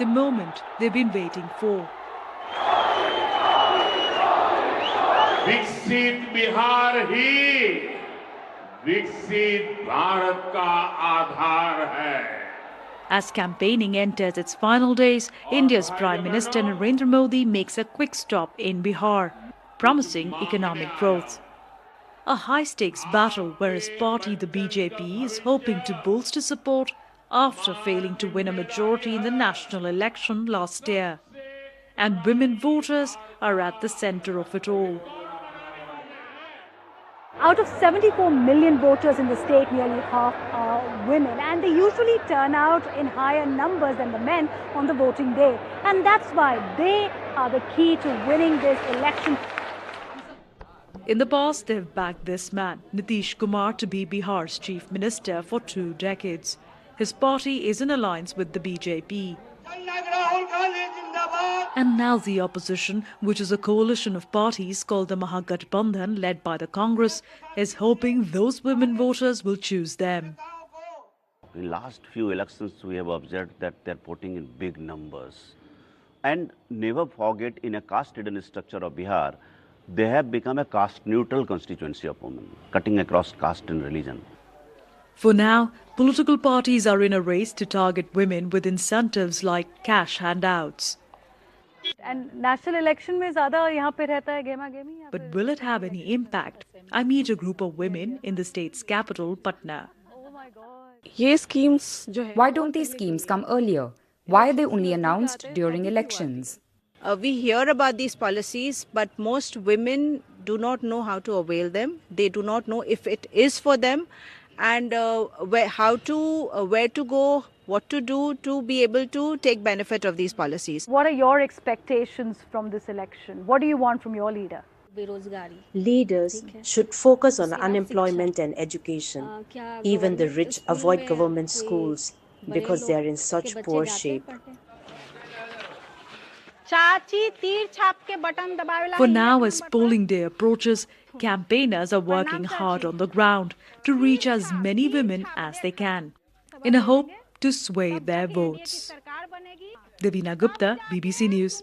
the moment they've been waiting for. विकसित बिहार ही विकसित भारत का आधार है. As campaigning enters its final days, India's Prime Minister Narendra Modi makes a quick stop in Bihar, promising economic growth. A high-stakes battle where his party, the BJP, is hoping to bolster support after failing to win a majority in the national election last year. And women voters are at the center of it all. Out of 74 million voters in the state, nearly half are women, and they usually turn out in higher numbers than the men on the voting day. And that's why they are the key to winning this election. In the past, they've backed this man, Nitish Kumar, to be Bihar's chief minister for 2 decades. His party is in alliance with the BJP. And now the opposition, which is a coalition of parties called the Mahagathbandhan, led by the Congress, is hoping those women voters will choose them. In last few elections, we have observed that they're voting in big numbers. And never forget, in a caste-ridden structure of Bihar, they have become a caste-neutral constituency of women, cutting across caste and religion. For now, political parties are in a race to target women with incentives like cash handouts. And national election में ज़्यादा यहाँ पे रहता है गेमा गेमी. But will it have any impact? I meet a group of women in the state's capital, Patna. Why don't these schemes come earlier? Why are they only announced during elections? We hear about these policies, but most women do not know how to avail them. They do not know if it is for them, and where to go, what to do to be able to take benefit of these policies. What are your expectations from this election? What do you want from your leader? Leaders should focus on unemployment and education. Even the rich avoid government schools because they are in such poor shape. For now, as polling day approaches, campaigners are working hard on the ground to reach as many women as they can, in a hope to sway their votes. Devina Gupta, BBC News.